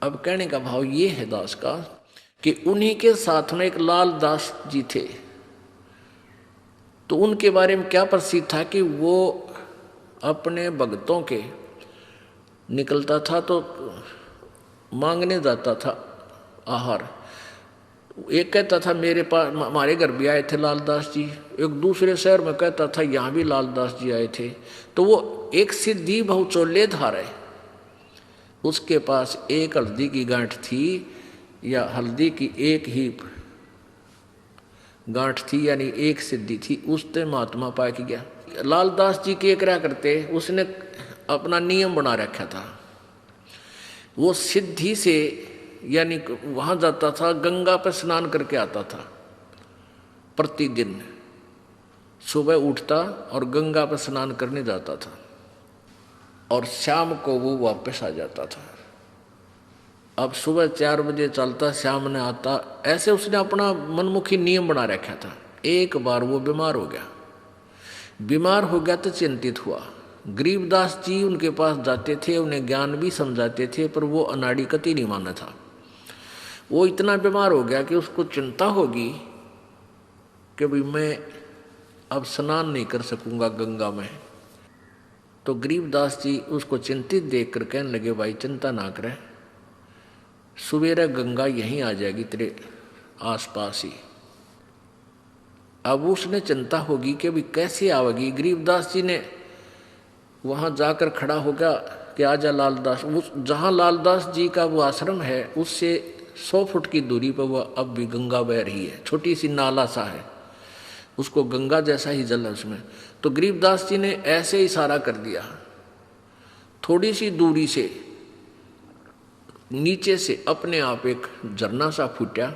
अब कहने का भाव ये है दास का कि उन्हीं के साथ में एक लाल दास जी थे। तो उनके बारे में क्या प्रसिद्ध था कि वो अपने भक्तों के निकलता था तो मांगने जाता था आहार। एक कहता था मेरे पास हमारे घर भी आए थे लालदास जी, एक दूसरे शहर में कहता था यहाँ भी लालदास जी आए थे। तो वो एक सिद्धि बहुचोल्य धार है, उसके पास एक हल्दी की गांठ थी या हल्दी की एक ही गांठ थी, यानी एक सिद्धि थी, उसने महात्मा पा के गया। लालदास जी के क्या करते, उसने अपना नियम बना रखा था। वो सिद्धि से यानी वहां जाता था, गंगा पर स्नान करके आता था प्रतिदिन। सुबह उठता और गंगा पर स्नान करने जाता था और शाम को वो वापस आ जाता था। अब सुबह 4 बजे चलता, शाम ने आता, ऐसे उसने अपना मनमुखी नियम बना रखा था। एक बार वो बीमार हो गया। बीमार हो गया तो चिंतित हुआ। गरीबदास जी उनके पास जाते थे, उन्हें ज्ञान भी समझाते थे, पर वो अनाड़ी कति नहीं माना था। वो इतना बीमार हो गया कि उसको चिंता होगी कि भाई मैं अब स्नान नहीं कर सकूंगा गंगा में। तो गरीबदास जी उसको चिंतित देख कर कहने लगे, भाई चिंता ना करे, सवेरे गंगा यहीं आ जाएगी तेरे आसपास ही। अब उसने चिंता होगी कि भाई कैसे आवेगी। गरीबदास जी ने वहां जाकर खड़ा हो गया कि आजा लालदास। उस जहां लालदास जी का वो आश्रम है उससे 100 फुट की दूरी पर वह अब भी गंगा बह रही है, छोटी सी नाला सा है, उसको गंगा जैसा ही जल है उसमें। तो गरीबदास जी ने ऐसे इशारा कर दिया, थोड़ी सी दूरी से नीचे से अपने आप एक झरना सा फूटा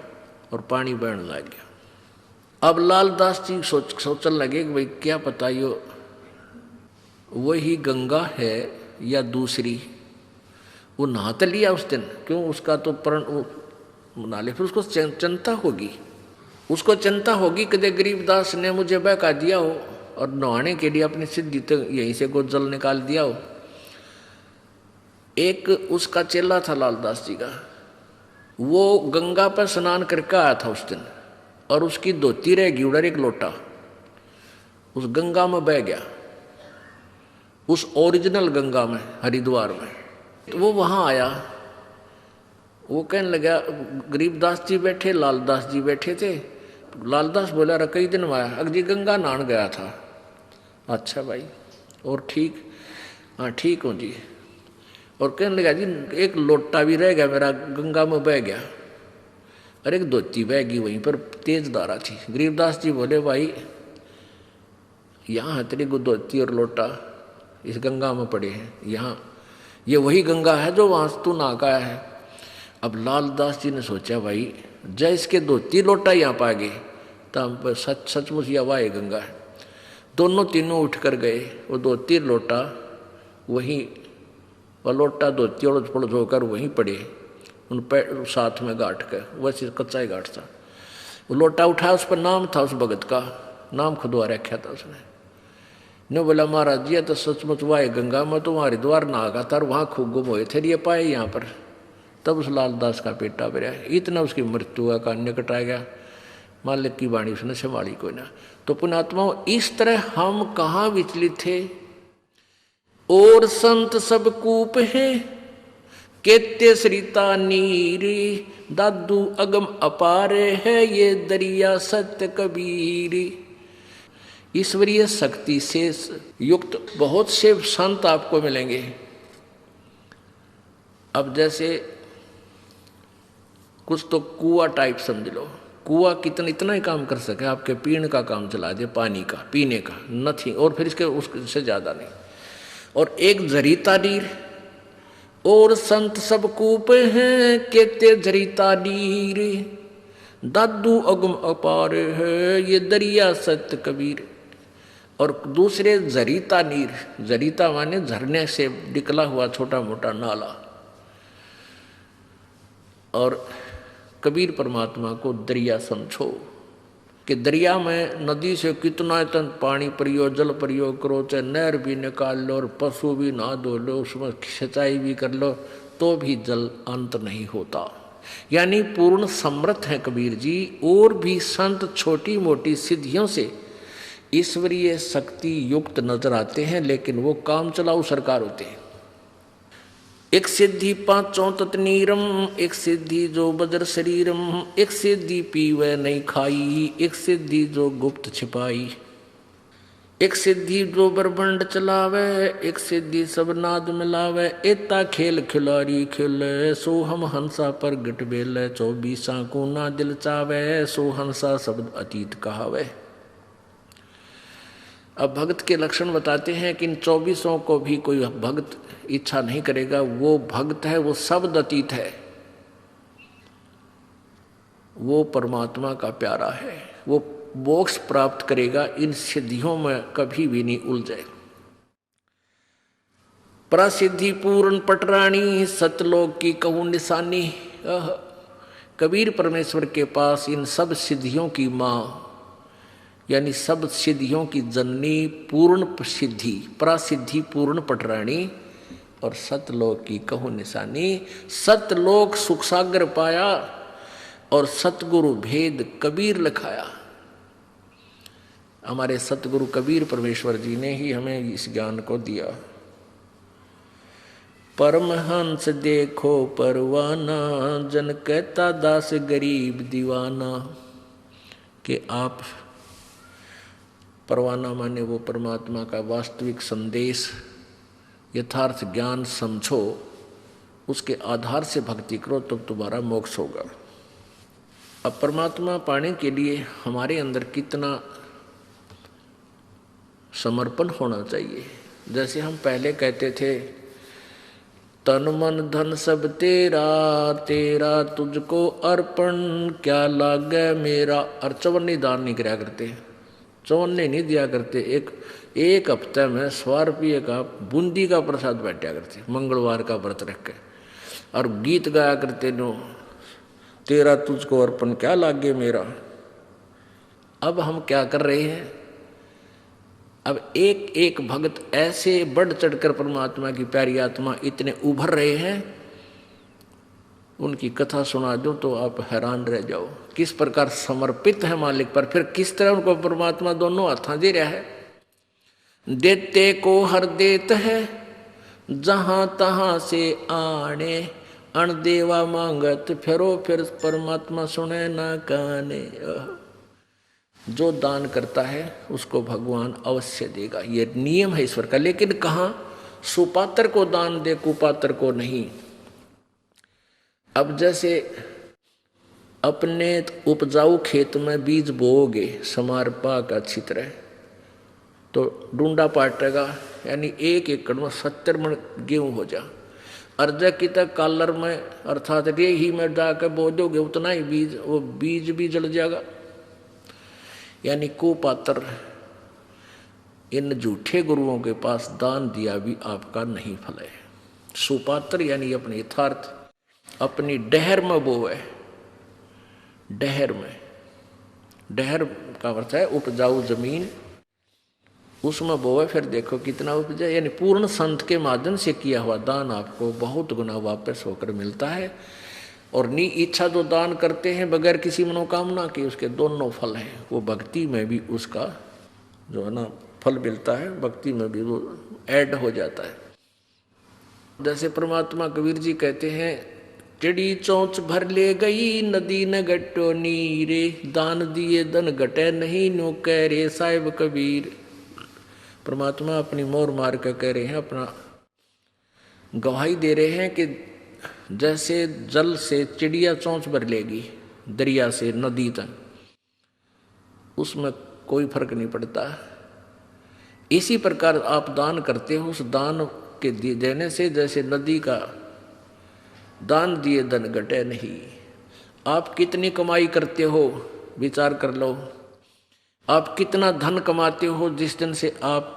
और पानी बहने लग गया। अब लालदास जी सोचने लगे कि भाई क्या पता ये वही गंगा है या दूसरी। वो नहा तो लिया उस दिन, क्यों उसका तो प्रण नहा ले, फिर उसको चिंता होगी, उसको चिंता होगी कि गरीबदास ने मुझे बहका दिया हो और नहाने के लिए अपनी सिद्धि तो यहीं से को जल निकाल दिया हो। एक उसका चेला था लालदास जी का, वो गंगा पर स्नान करके आया था उस दिन, और उसकी धोती रह गई उधर एक लोटा, उस गंगा में बह गया, उस ओरिजिनल गंगा में हरिद्वार में। तो वो वहां आया, वो कहने लगा, गरीबदास जी बैठे, लालदास जी बैठे थे। लालदास बोला, अरे कई दिन में आया, अगजी गंगा नहान गया था। अच्छा भाई, और ठीक? हाँ ठीक हूँ जी। और कहने लगा, जी एक लोटा भी रह गया मेरा, गंगा में बह गया। अरे एक धोती बह गई वहीं पर, तेज धारा थी। गरीबदास जी बोले, भाई यहाँ है तेरी धोती और लोटा, इस गंगा में पड़े हैं, यहाँ ये वही गंगा है जो वहां तू नहा का आया है। अब लालदास जी ने सोचा, भाई जय इसके धोती लोटा यहाँ पा गए तो सचमुच या वाह गंगा है। दोनों तीनों उठ कर गए, वो धोती लोटा वहीं, वह लोटा धोती उड़द पड़द होकर वहीं पड़े, उन पैर साथ में गांठ कर, वैसे कच्चा ही गांठ था। वो लोटा उठाया, उस पर नाम था, उस भगत का नाम खुदवा रखा था उसने। ने बोला, महाराज जी तो सचमुच वाह गंगा में तो वहाँ हरिद्वार नहा था और वहाँ खूब गुम हुए थे, ये पाए यहाँ पर। तब उस लालदास का पेटा भरा, इतना उसकी मृत्यु का निकट आ गया। मालिक की वाणी उसने संभाली कोई ना। तो पुण्यात्मा, इस तरह हम कहाँ विचलित थे। और संत सब कूप है केते सरिता नीरी, दादू अगम अपारे है ये दरिया सत्य कबीरी। ईश्वरीय शक्ति से युक्त बहुत से संत आपको मिलेंगे। अब जैसे कुछ तो कुआं टाइप समझ लो, कुआं कितना इतना ही काम कर सके, आपके पीने का काम चला दे, पानी का पीने का नथिंग, और फिर इसके उससे ज्यादा नहीं। और एक झरीता नीर, और संत सब कूप हैं केते झरीता नीर, दादू अगम अपार है ये दरिया सत्य कबीर। और दूसरे झरीता नीर, झरीता माने झरने से निकला हुआ छोटा मोटा नाला। और कबीर परमात्मा को दरिया समझो कि दरिया में नदी से कितना इतना पानी प्रयोग, जल प्रयोग करो, चाहे नहर भी निकाल लो और पशु भी नहा धो लो, उसमें सिंचाई भी कर लो, तो भी जल अंत नहीं होता। यानी पूर्ण समर्थ हैं कबीर जी। और भी संत छोटी मोटी सिद्धियों से ईश्वरीय शक्ति युक्त नजर आते हैं, लेकिन वो काम चलाऊ सरकार होते हैं। एक सिद्धि पांचों तत्नीरम, एक सिद्धि जो बजर शरीरम, एक सिद्धि पीवे नहीं खाई, एक सिद्धि जो गुप्त छिपाई, एक सिद्धि जो ब्रह्मांड चलावे, एक सिद्धि सब नाद मिलावे, एता खेल खिलाड़ी खेले, सो हम हंसा पर गट बेले, 24 को ना दिल चावे, सो हंसा शब्द अतीत कहावे। अब भक्त के लक्षण बताते हैं कि इन 24 को भी कोई भक्त इच्छा नहीं करेगा। वो भक्त है, वो शब्द अतीत है, वो परमात्मा का प्यारा है, वो मोक्ष प्राप्त करेगा, इन सिद्धियों में कभी भी नहीं उलझे। प्रसिद्धि पूर्ण पटरानी, सतलोक की कहूँ निशानी। कबीर परमेश्वर के पास इन सब सिद्धियों की माँ, यानी सब सिद्धियों की जननी पूर्ण सिद्धि, प्रसिद्धि पूर्ण पटरानी और सतलोक की कहूँ निशानी। सतलोक सुख सागर पाया और सतगुरु भेद कबीर लिखाया। हमारे सतगुरु कबीर परमेश्वर जी ने ही हमें इस ज्ञान को दिया। परमहंस देखो परवाना, जन कहता दास गरीब दीवाना। कि आप परवाना माने वो परमात्मा का वास्तविक संदेश, यथार्थ ज्ञान समझो, उसके आधार से भक्ति करो, तब तुम्हारा मोक्ष होगा। अब परमात्मा पाने के लिए हमारे अंदर कितना समर्पण होना चाहिए। जैसे हम पहले कहते थे, तन मन धन सब तेरा, तेरा तुझको अर्पण, क्या लागे मेरा। और चवन्नी दान नहीं कराया करते, चवन्ने नहीं दिया करते। एक हफ्ते में 100 रुपये का बूंदी का प्रसाद बांटा करते, मंगलवार का व्रत रख के, और गीत गाया करते नो, तेरा तुझको अर्पण क्या लागे मेरा। अब हम क्या कर रहे हैं, अब एक एक भक्त ऐसे बढ़ चढ़कर परमात्मा की प्यारी आत्मा इतने उभर रहे हैं, उनकी कथा सुना दो तो आप हैरान रह जाओ, किस प्रकार समर्पित है मालिक पर। फिर किस तरह उनको परमात्मा दोनों हाथों दे रहा है। देते को हर देत है, जहां तहां से आने, अणदेवा मांगत फिरो, फिर परमात्मा सुने ना काने। जो दान करता है उसको भगवान अवश्य देगा, ये नियम है ईश्वर का। लेकिन कहाँ, सुपात्र को दान दे, कुपात्र को नहीं। अब जैसे अपने उपजाऊ खेत में बीज बोओगे, समार पाक अच्छी तरह, तो डूंडा पाटेगा, यानी 1 एकड़ में 70 मन गेहूं हो जा। अर्जा की तक कालर में अर्थात रेही में जाकर बो दोगे उतना ही बीज, वो बीज भी जल जाएगा। यानी कुपात्र इन झूठे गुरुओं के पास दान दिया भी आपका नहीं फल है। सुपात्र यानी अपने यथार्थ अपनी डहर में बोए, डहर में, डहर का अर्थ है उपजाऊ जमीन, उसमें बोए, फिर देखो कितना उपजा। यानी पूर्ण संत के माध्यम से किया हुआ दान आपको बहुत गुना वापस होकर मिलता है। और नी इच्छा जो दान करते हैं बगैर किसी मनोकामना के, उसके दोनों फल हैं। वो भक्ति में भी उसका जो है ना फल मिलता है, भक्ति में भी वो ऐड हो जाता है। जैसे परमात्मा कबीर जी कहते हैं, चिड़ी चोंच भर ले गई नदी न गट्टो नीरे, दान दिए धन घटे नहीं नो कह रे साहिब कबीर। परमात्मा अपनी मोर मार कर कह रहे हैं, अपना गवाही दे रहे हैं कि जैसे जल से चिड़िया चोंच भर लेगी दरिया से नदी तक, उसमें कोई फर्क नहीं पड़ता। इसी प्रकार आप दान करते हो, उस दान के देने से जैसे नदी का दान दिए धन घटे नहीं। आप कितनी कमाई करते हो विचार कर लो, आप कितना धन कमाते हो जिस दिन से आप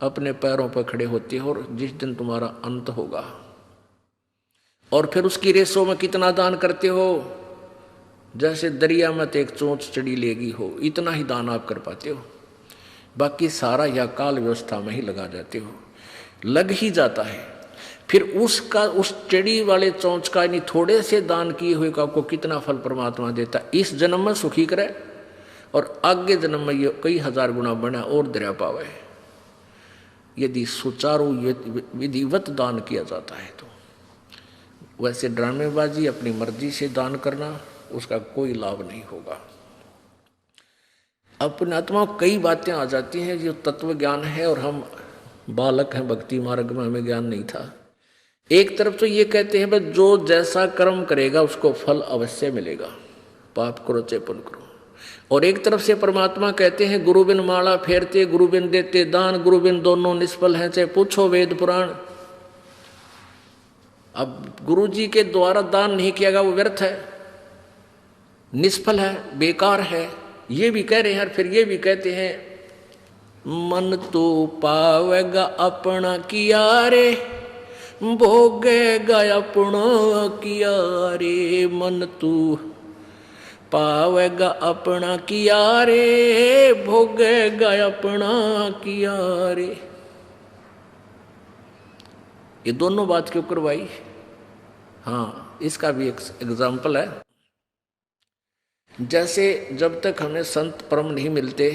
अपने पैरों पर खड़े होते हो और जिस दिन तुम्हारा अंत होगा। और फिर उसकी रेसों में कितना दान करते हो, जैसे दरिया में तो एक चोंच चढ़ी लेगी हो, इतना ही दान आप कर पाते हो। बाकी सारा या काल व्यवस्था में ही लगा जाते हो, लग ही जाता है। फिर उसका उस टेढ़ी वाले चोंच का यानी थोड़े से दान किए हुए का आपको कितना फल परमात्मा देता, इस जन्म में सुखी करे और आगे जन्म में ये कई हजार गुना बना और दरिया पावे, यदि सुचारू विधिवत दान किया जाता है तो। वैसे ड्रामेबाजी अपनी मर्जी से दान करना उसका कोई लाभ नहीं होगा। अपने आत्मा कई बातें आ जाती हैं जो तत्व ज्ञान है और हम बालक हैं, भक्ति मार्ग में हमें ज्ञान नहीं था। एक तरफ तो ये कहते हैं भाई जो जैसा कर्म करेगा उसको फल अवश्य मिलेगा, पाप करो चाहे पुण्य करो। और एक तरफ से परमात्मा कहते हैं गुरु बिन माला फेरते गुरु बिन देते दान, गुरु बिन दोनों निष्फल हैं चाहे पूछो वेद पुराण। अब गुरु जी के द्वारा दान नहीं किया गया वो व्यर्थ है, निष्फल है, बेकार है, ये भी कह रहे हैं। और फिर ये भी कहते हैं मन तो पावेगा अपना किया रे, भोगेगा अपना किया रे, मन तू पावेगा अपना किया रे, भोगेगा अपना किया रे। ये दोनों बात क्यों करवाई? हाँ, इसका भी एक एग्जाम्पल है। जैसे जब तक हमें संत परम नहीं मिलते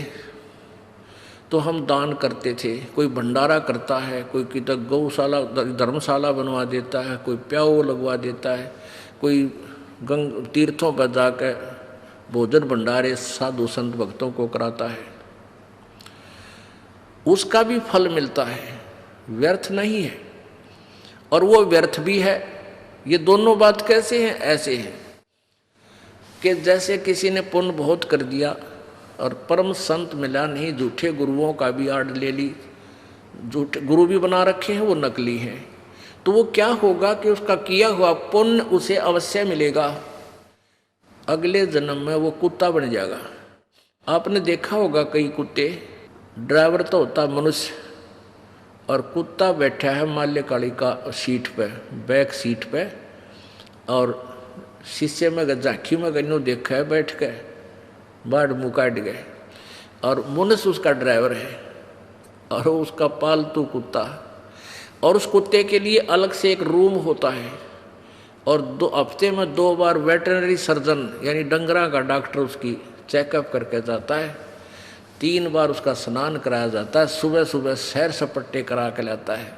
तो हम दान करते थे, कोई भंडारा करता है, कोई किधर गौशाला धर्मशाला बनवा देता है, कोई प्याऊ लगवा देता है, कोई तीर्थों पर जाकर भोजन भंडारे साधु संत भक्तों को कराता है, उसका भी फल मिलता है, व्यर्थ नहीं है। और वो व्यर्थ भी है। ये दोनों बात कैसे हैं? ऐसे हैं कि जैसे किसी ने पुण्य बहुत कर दिया और परम संत मिला नहीं, झूठे गुरुओं का भी आड़ ले ली, झूठे गुरु भी बना रखे हैं, वो नकली हैं, तो वो क्या होगा कि उसका किया हुआ पुण्य उसे अवश्य मिलेगा, अगले जन्म में वो कुत्ता बन जाएगा। आपने देखा होगा कई कुत्ते, ड्राइवर तो होता मनुष्य और कुत्ता बैठा है माल्यकाली का सीट पे, बैक सीट पे, और शीशे में झांकी में गन्नू देखा है बैठ के, बाढ़ मुँह काट गए, और मनुष्य उसका ड्राइवर है और उसका पालतू कुत्ता। और उस कुत्ते के लिए अलग से एक रूम होता है और 2 हफ्ते में 2 बार वेटरनरी सर्जन यानी डंगरा का डॉक्टर उसकी चेकअप करके जाता है, 3 बार उसका स्नान कराया जाता है, सुबह सुबह सैर सपट्टे करा के लाता है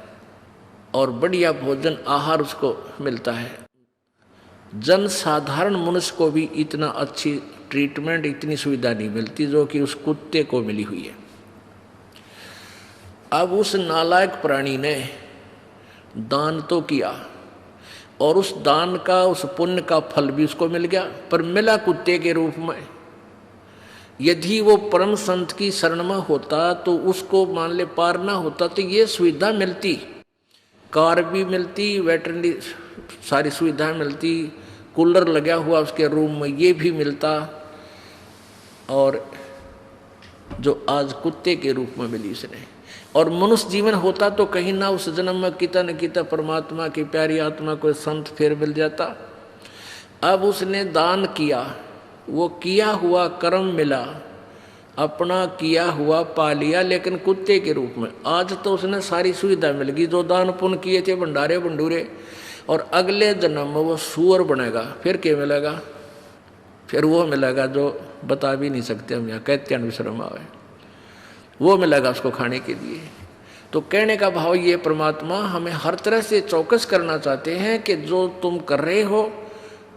और बढ़िया भोजन आहार उसको मिलता है। जन साधारण मनुष्य को भी इतना अच्छी ट्रीटमेंट, इतनी सुविधा नहीं मिलती जो कि उस कुत्ते को मिली हुई है। अब उस नालायक प्राणी ने दान तो किया और उस दान का, उस पुण्य का फल भी उसको मिल गया, पर मिला कुत्ते के रूप में। यदि वो परम संत की शरण में होता तो उसको मान ले पारना होता तो ये सुविधा मिलती, कार भी मिलती, वेटरनरी सारी सुविधाएं मिलती, कूलर लगा हुआ उसके रूम में ये भी मिलता, और जो आज कुत्ते के रूप में मिली उसने। और मनुष्य जीवन होता तो कहीं ना उस जन्म में किता न किता परमात्मा की प्यारी आत्मा को संत फिर मिल जाता। अब उसने दान किया, वो किया हुआ कर्म मिला, अपना किया हुआ पा लिया, लेकिन कुत्ते के रूप में। आज तो उसने सारी सुविधा मिल गई, जो दान पुण्य किए थे भंडारे भंडूरे, और अगले जन्म में वो सूअर बनेगा। फिर क्या मिलेगा? फिर वो मिलेगा जो बता भी नहीं सकते हम, यहाँ कहते हैं विश्रम आवे, वो मिलेगा उसको खाने के लिए। तो कहने का भाव ये, परमात्मा हमें हर तरह से चौकस करना चाहते हैं कि जो तुम कर रहे हो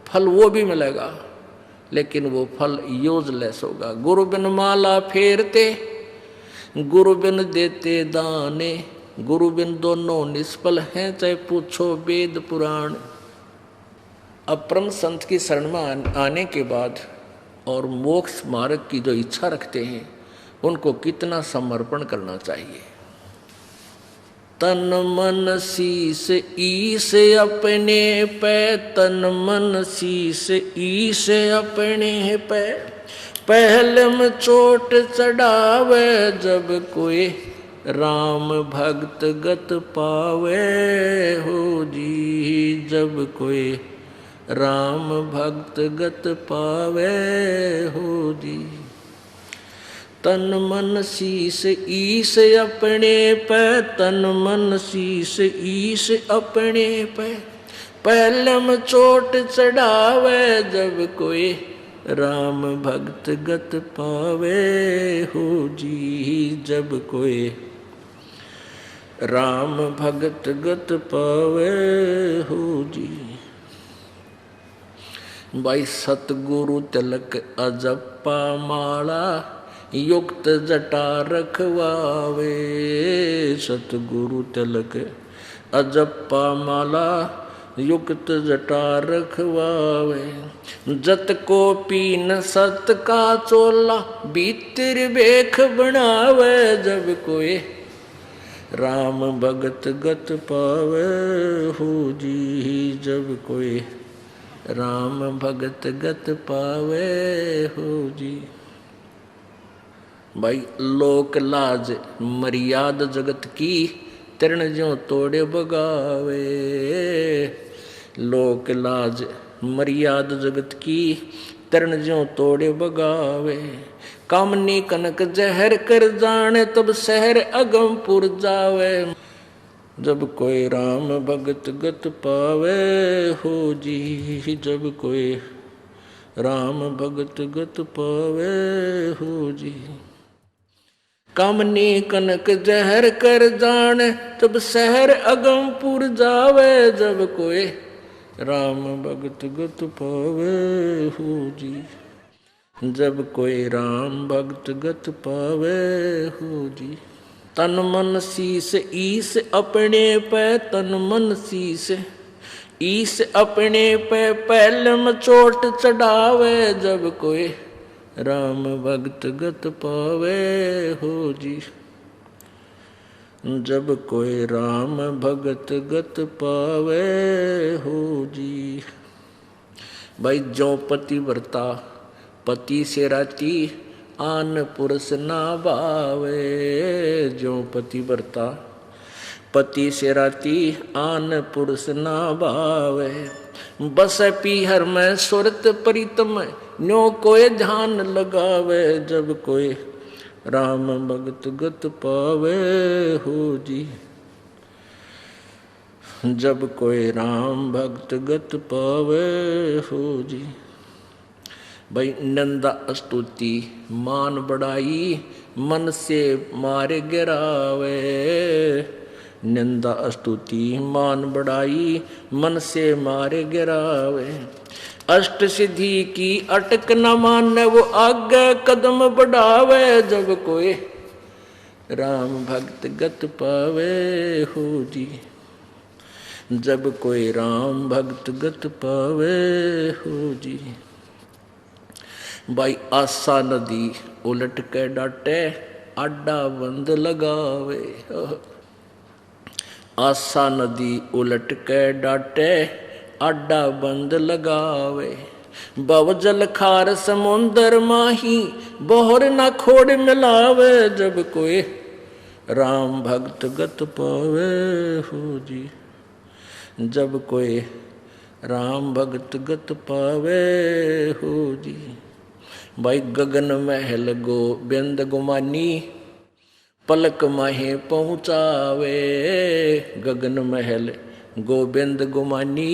फल वो भी मिलेगा, लेकिन वो फल यूजलेस होगा। गुरु बिन माला फेरते गुरु बिन देते दाने, गुरु बिन दोनों निष्फल हैं चाहे पूछो वेद पुराण। अब परम संत की शरण में आने के बाद और मोक्ष मार्ग की जो इच्छा रखते हैं उनको कितना समर्पण करना चाहिए। तन मन शीस ईस अपने पे, तन मन शीस ईस अपने पे, पहले में चोट चढ़ावे जब कोई राम भक्त गत पावे हो जी, जब कोई राम भक्त गत पावे हो जी। तन मन शीस ईस अपने पे, तन मन शीस ईस अपने पे, पहलम चोट चढ़ावे जब कोई राम भक्त गत पावे हो जी, जब कोई राम भगत गत पावे हो जी। भाई सतगुरु तिलक अजप्पा माला, युक्त जटा रखवावे, सतगुरु तिलक अजप्पा माला, युक्त जटा रखवावे, जत को पीन सत का चोला, भीतर बेख बनावे जब कोई राम भगत गत पावे हो जी, जब कोई राम भगत गत पावे हो जी। भाई लोक लाज मर्याद जगत की, तृण ज्यों तोड़े बगावे, लोक लाज मर्याद जगत की, तृण ज्यों तोड़े बगावे, कामनी कनक जहर कर जाने, तब शहर अगमपुर जावे, जब कोई राम भगत गत पावे हो जी, जब कोई राम भगत गत पावे हो जी। कामनी कनक जहर कर जाने, तब शहर अगमपुर जावे, जब कोई राम भगत गत पावे हो जी, जब कोई राम भगत गत पावे हो जी। तन मन शीस ईस अपने पे, तन मन शीस ईस अपने पे, पहलम चोट चढ़ावे जब कोई राम भगत गत पावे हो जी, जब कोई राम भगत गत पावे हो जी। भाई जो पतिव्रता पति से राती, आन पुरुष ना भावे, जो पतिव्रता पति से राती, आन पुरुष ना भावे, बस पीहर में सुरत प्रीतम, न्यो कोई ध्यान लगावे, जब कोई राम भगत गत पावे हो जी, जब कोई राम भक्त गत पावे हो जी। भाई नंदा स्तुति मान बढ़ाई, मन से मारे गिरावे, निंदा स्तुति मान बढ़ाई, मन से मारे गिरावे, अष्ट सिद्धि की अटक न माने, वो आगे कदम बढ़ावे, जब कोई राम भक्त गत पावे हो जी, जब कोई राम भक्त गत पावे हो जी। भाई आशा नदी उलट के डाटे, आडा बंद लगावे, आशा नदी उलट के डाटे, आडा बंद लगावे, भव जल खार समुंदर माही, बोहर न खोड़ मिलावे, जब कोई राम भक्त गत पावे हो जी, जब कोई राम भक्त गत पावे हो जी। भाई गगन महल गोबिंद गुमानी, पलक माहे पहुँचावे, गगन महल गोबिंद गुमानी,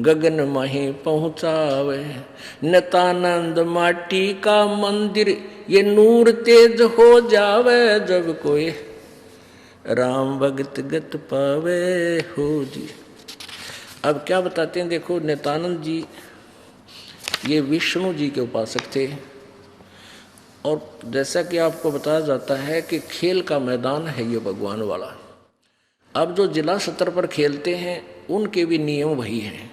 गगन माहे पहुँचावे, नित्यानंद माटी का मंदिर, ये नूर तेज हो जावे, जब कोई राम भगत गत पावे हो जी। अब क्या बताते हैं, देखो नित्यानंद जी ये विष्णु जी के उपासक थे, और जैसा कि आपको बताया जाता है कि खेल का मैदान है ये भगवान वाला। अब जो जिला स्तर पर खेलते हैं उनके भी नियम वही हैं,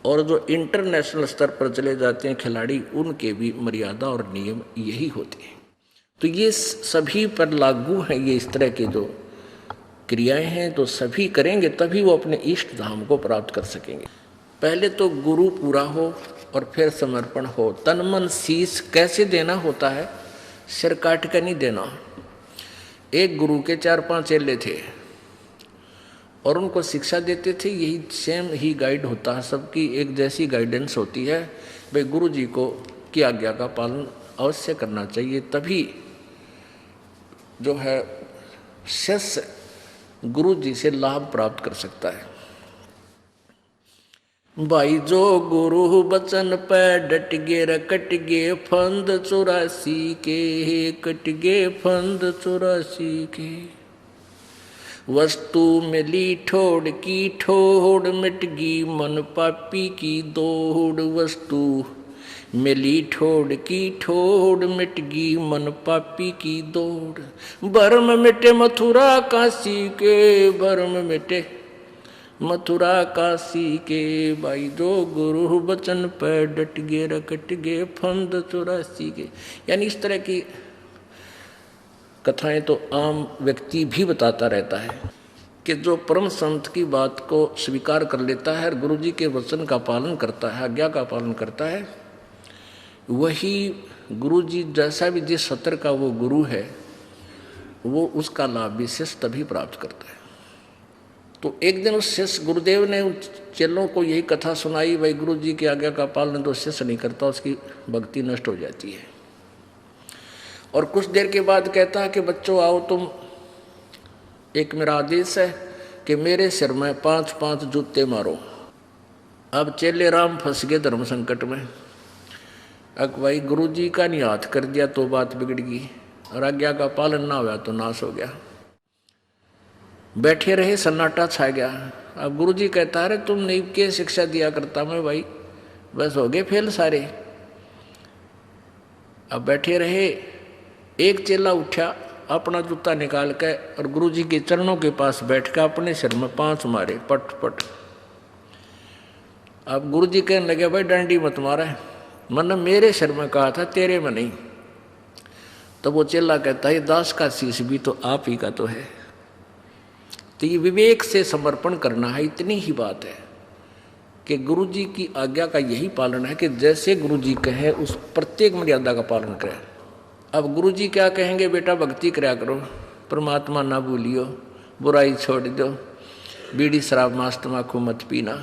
और जो इंटरनेशनल स्तर पर चले जाते हैं खिलाड़ी, उनके भी मर्यादा और नियम यही होते हैं। तो ये सभी पर लागू है, ये इस तरह के जो क्रियाएं हैं तो सभी करेंगे तभी वो अपने इष्ट धाम को प्राप्त कर सकेंगे। पहले तो गुरु पूरा हो और फिर समर्पण हो। तन मन शीश कैसे देना होता है, सिर काट कर नहीं देना। एक गुरु के 4-5 चेले थे और उनको शिक्षा देते थे, यही सेम ही गाइड होता है, सबकी एक जैसी गाइडेंस होती है। भाई गुरु जी को की आज्ञा का पालन अवश्य करना चाहिए, तभी जो है शिष्य गुरु जी से लाभ प्राप्त कर सकता है। भाई जो गुरु बचन पे डट गे र कट गे फंद 84 के, कट गे फंद 84 के। वस्तु मिली ठोड़ की ठोड़ मिट गी मन पापी की दौड़। वस्तु मिली ठोड़ की ठोड़ मिट गी मन पापी की दौड़। भरम मिटे मथुरा काशी के, भरम मिटे मथुरा काशी के। भाई जो गुरु बचन पर डट गे र कट गे फंद 84 के। यानी इस तरह की कथाएं तो आम व्यक्ति भी बताता रहता है कि जो परम संत की बात को स्वीकार कर लेता है और गुरु जी के वचन का पालन करता है, आज्ञा का पालन करता है, वही गुरु जी जैसा भी जिस सत्र का वो गुरु है, वो उसका लाभ विशेष तभी प्राप्त करता है। तो एक दिन उस शिष्य गुरुदेव ने उन चेलों को यही कथा सुनाई, भाई गुरु जी की आज्ञा का पालन तो शिष्य नहीं करता, उसकी भक्ति नष्ट हो जाती है। और कुछ देर के बाद कहता है कि बच्चों आओ तुम, एक मेरा आदेश है कि मेरे सिर में 5-5 जूते मारो। अब चेले राम फंस गए धर्म संकट में। अब भाई गुरु जी का नहीं हाथ कर दिया तो बात बिगड़ गई, और आज्ञा का पालन ना हुआ तो नाश हो गया। बैठे रहे, सन्नाटा छा गया। अब गुरु जी कहता है तुम नहीं के शिक्षा दिया करता मैं, भाई बस हो गए फेल सारे। अब बैठे रहे, एक चेला उठा, अपना जूता निकाल के और गुरु जी के चरणों के पास बैठ कर अपने सिर में 5 मारे, पट पट। अब गुरु जी कहने लगे भाई डंडी मत मारा, मैंने मेरे सिर में कहा था, तेरे में नहीं। तो वो चेला कहता है दास का शीश भी तो आप ही का तो है। तो ये विवेक से समर्पण करना है, इतनी ही बात है कि गुरु जी की आज्ञा का यही पालन है कि जैसे गुरु जी कहे उस प्रत्येक मर्यादा का पालन करें। अब गुरु जी क्या कहेंगे, बेटा भक्ति कराया करो, परमात्मा ना भूलियो, बुराई छोड़ दो, बीड़ी शराब मांस तम्बाकू मत पीना।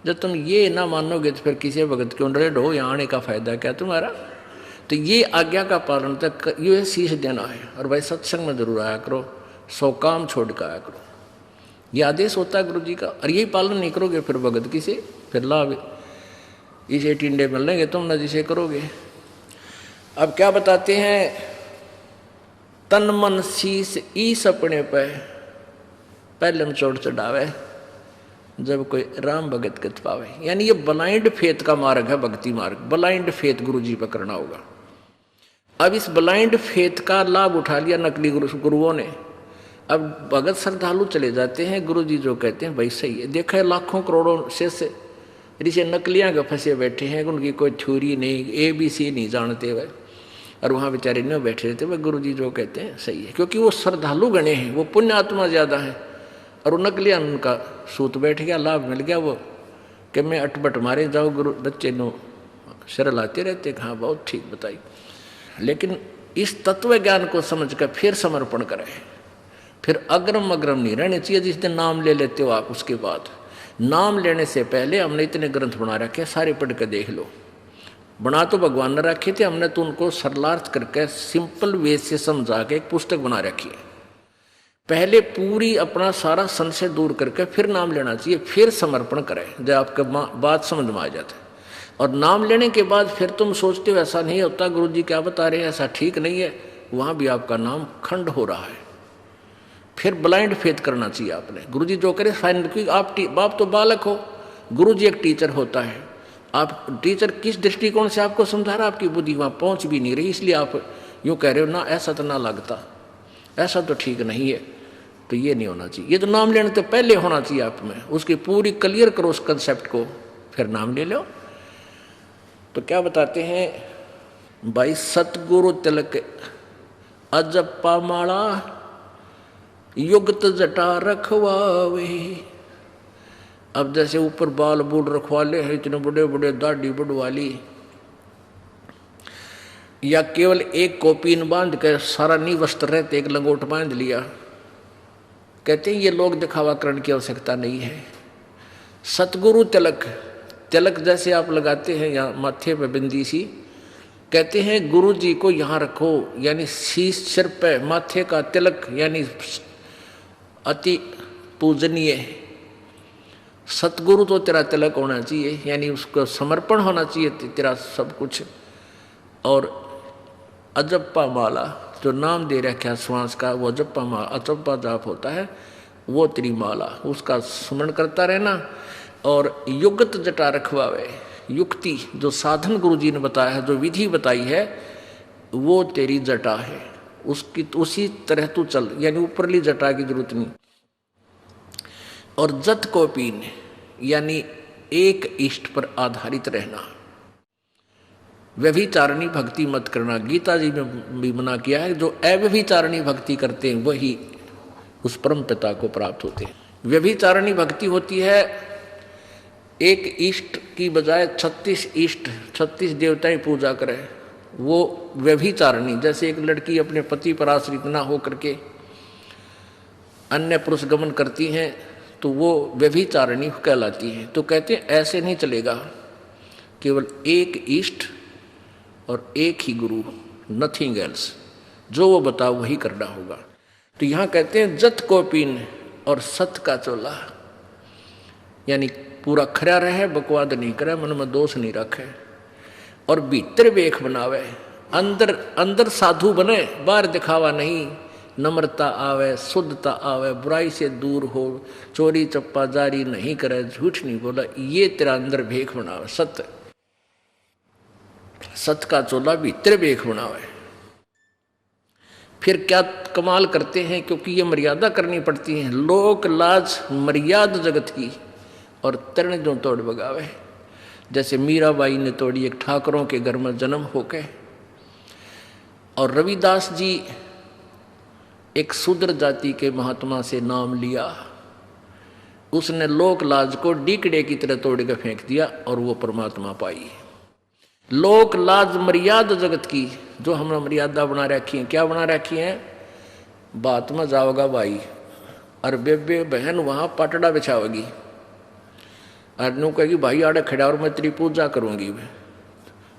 जब तुम ये ना मानोगे तो फिर किसी भगत क्यों डरे हो, यहाँ आने का फायदा क्या तुम्हारा। तो ये आज्ञा का पालन तक ये शीश देना है। और भाई सत्संग में जरूर आया करो, 100 काम छोड़ कर आया करो, ये आदेश होता है गुरु जी का। और यही पालन नहीं करोगे फिर भगत किसे, फिर लाभ इसे टिंडे मिलेंगे तुम न जिसे करोगे। अब क्या बताते हैं, तन मन शीस ईस अपने पे पहले में चोट चढ़ावे जब कोई राम भगत गत पावे। यानी ये ब्लाइंड फेथ का मार्ग है, भक्ति मार्ग। ब्लाइंड फेथ गुरु जी पर करना होगा। अब इस ब्लाइंड फेथ का लाभ उठा लिया नकली गुरुओं ने। अब भगत श्रद्धालु चले जाते हैं, गुरु जी जो कहते हैं भाई सही है। देखा है लाखों करोड़ों शिष्य ऋषि नकलियां के फंसे बैठे हैं, उनकी कोई थ्योरी नहीं, ABC नहीं जानते हुए, और वहाँ बेचारे न बैठे रहते। वह गुरु जी जो कहते हैं सही है, क्योंकि वो श्रद्धालु गणे हैं, वो पुण्य आत्मा ज़्यादा है। और वो नकलियां उनका सूत बैठ गया, लाभ मिल गया वो कि मैं अटपट मारे जाओ, गुरु बच्चे नो सिर लाते रहते। हाँ बहुत ठीक बताई। लेकिन इस तत्व ज्ञान को समझ कर फिर समर्पण करें, फिर अग्रम अग्रम नहीं रहने चाहिए। जिस दिन नाम ले लेते हो आप, उसके बाद नाम लेने से पहले हमने इतने ग्रंथ बना रखे, सारे पढ़ कर देख लो। बना तो भगवान ने रखे थे, हमने तो उनको सरलार्थ करके सिंपल वे से समझा के एक पुस्तक बना रखी है। पहले पूरी अपना सारा संशय दूर करके फिर नाम लेना चाहिए, फिर समर्पण करें जब आपके बात समझ में आ जाता है। और नाम लेने के बाद फिर तुम सोचते हो ऐसा नहीं होता, गुरु जी क्या बता रहे हैं, ऐसा ठीक नहीं है, वहाँ भी आपका नाम खंड हो रहा है। फिर ब्लाइंड फेथ करना चाहिए आपने। गुरु जी जो करे फाइनल, क्योंकि आप तो बालक हो, गुरु जी एक टीचर होता है। आप टीचर किस दृष्टिकोण से आपको समझा रहा है, आपकी बुद्धि वहाँ पहुँच भी नहीं रही, इसलिए आप यूँ कह रहे हो ना ऐसा तो ना लगता, ऐसा तो ठीक नहीं है। तो ये नहीं होना चाहिए, ये तो नाम लेने तो पहले होना चाहिए आप में। उसकी पूरी क्लियर करो उस कंसेप्ट को, फिर नाम ले लो। तो क्या बताते हैं भाई, सतगुरु तिलक अजप्पा माला युक्त जटा रखवावे। अब जैसे ऊपर बाल बूढ़ रखवा ले हैं, इतने बड़े बड़े दाढ़ी बढ़वा ली, या केवल एक कोपीन बांध कर सारा नी वस्त्र रहते एक लंगोट बांध लिया, कहते हैं ये लोग दिखावाकरण की आवश्यकता नहीं है। सतगुरु तिलक, तिलक जैसे आप लगाते हैं या माथे पे बिंदी सी, कहते हैं गुरु जी को यहाँ रखो, यानी शीश सिर पे माथे का तिलक, यानी अति पूजनीय सतगुरु तो तेरा तिलक होना चाहिए, यानी उसको समर्पण होना चाहिए तेरा सब कुछ। और अजप्पा माला जो नाम दे रखा श्वास का, वो अजप्पा माला अजप्पा जाप होता है, वो तेरी माला, उसका स्मरण करता रहना। और युगत जटा रखवावे, युक्ति जो साधन गुरु जी ने बताया है, जो विधि बताई है, वो तेरी जटा है, उसकी उसी तरह तू चल, यानी ऊपरली जटा की जरूरत नहीं। और जत को पीन, यानी एक इष्ट पर आधारित रहना। व्यभिचारणी भक्ति मत करना, गीता जी में भी मना किया है। जो अव्यभिचारणी भक्ति करते हैं वही उस परम पिता को प्राप्त होते हैं। व्यभिचारणी भक्ति होती है एक इष्ट की बजाय 36 इष्ट 36 देवताएं पूजा करे, वो व्यभिचारणी। जैसे एक लड़की अपने पति पर आश्रित ना हो करके अन्य पुरुष गमन करती हैं तो वो व्यभिचारणी कहलाती है। तो कहते हैं ऐसे नहीं चलेगा, केवल एक इष्ट और एक ही गुरु, नथिंग एल्स, जो वो बताओ वही करना होगा। तो यहाँ कहते हैं जत को पीन और सत का चोला, यानी पूरा खरा रहे, बकवाद नहीं करे, मन में दोष नहीं रखे, और भीतर बेख बनावे, अंदर अंदर साधु बने, बाहर दिखावा नहीं, नम्रता आवे, शुद्धता आवे, बुराई से दूर हो, चोरी चप्पा जारी नहीं करे, झूठ नहीं बोला, ये तेरा अंदर भेख बनावे। सत्य सत का चोला भीतर बेख बनावे। फिर क्या कमाल करते हैं, क्योंकि ये मर्यादा करनी पड़ती है, लोक लाज मर्यादा जगत की, और तरण जो तोड़ बगावे। जैसे मीराबाई ने तोड़ी एक ठाकरों के घर में जन्म होके, और रविदास जी एक शूद्र जाति के महात्मा से नाम लिया, उसने लोक लाज को डीकड़े की तरह तोड़ के फेंक दिया और वो परमात्मा पाई। लोक लाज मर्यादा जगत की, जो हमने मर्यादा बना रखी है, क्या बना रखी है, बात में जाओगा भाई, और बेबे बहन वहां पाटड़ा बिछाओगी, और नु कहेगी भाई आड़े खड़ा और मैं तेरी पूजा करूंगी,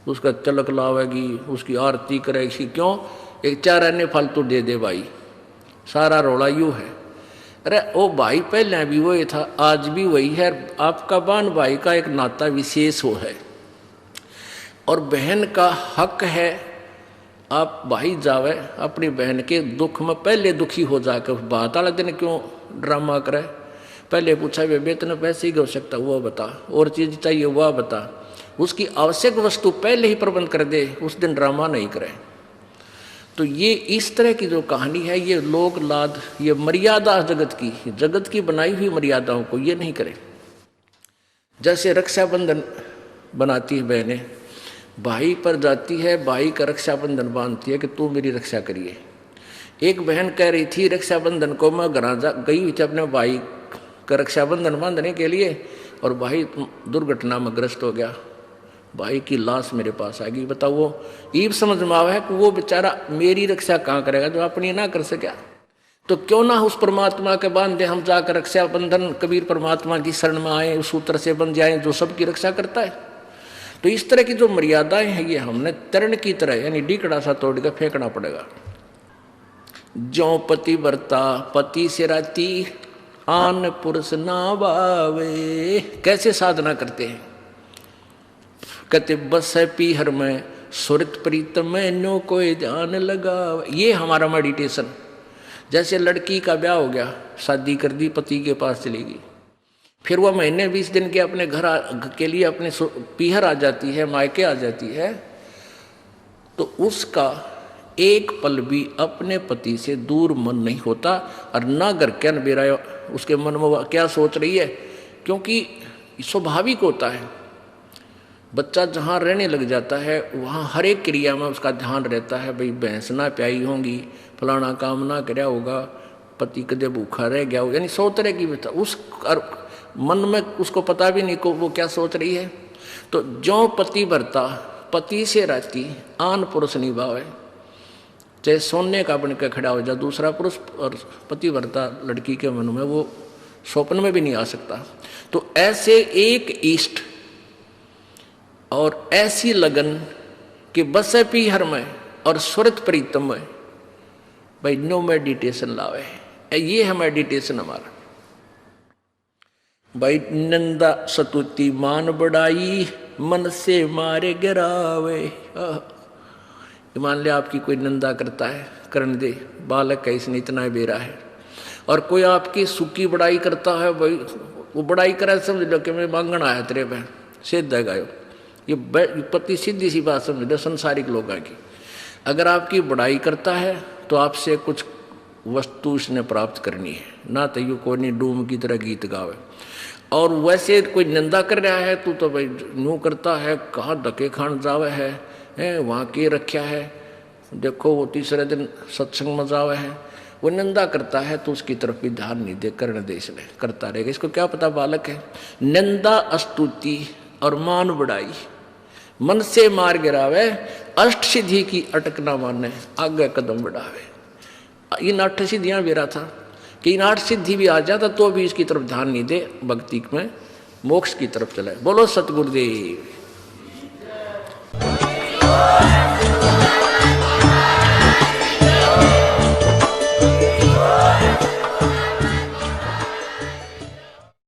उसका तिलक लावेगी, उसकी आरती करेगी। क्यों, एक चार अन्य फालतू दे दे भाई, सारा रोला यूं है। अरे ओ भाई पहले भी वही था, आज भी वही है। आपका बहन भाई का एक नाता विशेष हो है, और बहन का हक है आप भाई जावे अपनी बहन के दुख में पहले दुखी हो जाकर, बात वाले दिन क्यों ड्रामा करे, पहले पूछा बेबे तेने पैसे की आवश्यकता वो बता, और चीज चाहिए वह बता, उसकी आवश्यक वस्तु पहले ही प्रबंध कर दे, उस दिन ड्रामा नहीं करे। तो ये इस तरह की जो कहानी है, ये लोक लाद, ये मर्यादा जगत की बनाई हुई मर्यादाओं को ये नहीं करे। जैसे रक्षाबंधन बनाती है बहनें, भाई पर जाती है, भाई का रक्षाबंधन बांधती है कि तू मेरी रक्षा करिए। एक बहन कह रही थी रक्षाबंधन को मैं घर गई हुई थी अपने भाई का रक्षाबंधन बांधने के लिए, और भाई दुर्घटना में ग्रस्त हो गया, भाई की लाश मेरे पास आ गई। बताओ, वो ईब समझ में आवा है कि वो बेचारा मेरी रक्षा कहाँ करेगा जो अपनी ना कर सका। तो क्यों ना उस परमात्मा के बांधे हम जाकर रक्षाबंधन, कबीर परमात्मा की शरण में आए, उस सूत्र से बन जाए जो सबकी रक्षा करता है। तो इस तरह की जो मर्यादाएं हैं ये हमने तरण की तरह, यानी डीकड़ा सा तोड़ के फेंकना पड़ेगा। जो पति बरता पति से राती, आन पुरुष ना बावे। कैसे साधना करते हैं, कहते बस है पीहर में सुरत प्रीतम में नो कोई ध्यान लगा। ये हमारा मेडिटेशन। जैसे लड़की का ब्याह हो गया, शादी कर दी, पति के पास चलेगी, फिर वह महीने 20 दिन के अपने घर के लिए अपने पीहर आ जाती है, मायके आ जाती है, तो उसका एक पल भी अपने पति से दूर मन नहीं होता, और ना घर क्या न बेरा उसके मन में क्या सोच रही है, क्योंकि स्वाभाविक होता है। बच्चा जहाँ रहने लग जाता है वहाँ हर एक क्रिया में उसका ध्यान रहता है, भाई भैंस ना प्याई होंगी, फलाना काम ना कराया होगा, पति कदे भूखा रह गया हो, यानी 100 तरह की बता उस मन में उसको पता भी नहीं को वो क्या सोच रही है। तो जो पति भरता पति से राती, आन पुरुष निभावे, चाहे सोने का बन के खड़ा हो जाए दूसरा पुरुष, और पति भरता लड़की के मन में वो स्वप्न में भी नहीं आ सकता। तो ऐसे एक इष्ट और ऐसी लगन कि बसे पी हर में और सुरत प्रीतम में, भाई नो मेडिटेशन लावे। ये है मेडिटेशन हमारा। भाई नंदा सतुति मान बढ़ाई, मन से मारे गिरावे। मान लिया आपकी कोई निंदा करता है, करने दे, बालक है इसने इतना ही बेरा है। और कोई आपकी सुखी बड़ाई करता है, भाई वो बड़ाई करे समझ लो कि मैं मांगण आया तेरे पे, सिद्ध है गायो। ये पति सीधी सी बात समझ लो संसारिक लोगों की। अगर आपकी बड़ाई करता है तो आपसे कुछ वस्तु उसने प्राप्त करनी है, ना तो यू कोई नहीं डूम की तरह गीत गावे। और वैसे कोई निंदा कर रहा है तो भाई यूँ करता है, कहाँ धक्के खान जावे है वहाँ के रखा है, देखो वो तीसरे दिन सत्संग में जावे है। वो निंदा करता है तो उसकी तरफ भी ध्यान नहीं दे, करने दे, इसलिए करता रहेगा। इसको क्या पता बालक है। निंदा अस्तुति और मान बढ़ाई, मन से मार गिरावे, अष्ट सिद्धि की अटक ना माने, आगे कदम बढ़ावे। इन 8 सिद्धियां भी रहा था कि इन 8 सिद्धि भी आ जाता तो भी इसकी तरफ ध्यान नहीं दे, भक्ति में मोक्ष की तरफ चले। बोलो सतगुरुदेव।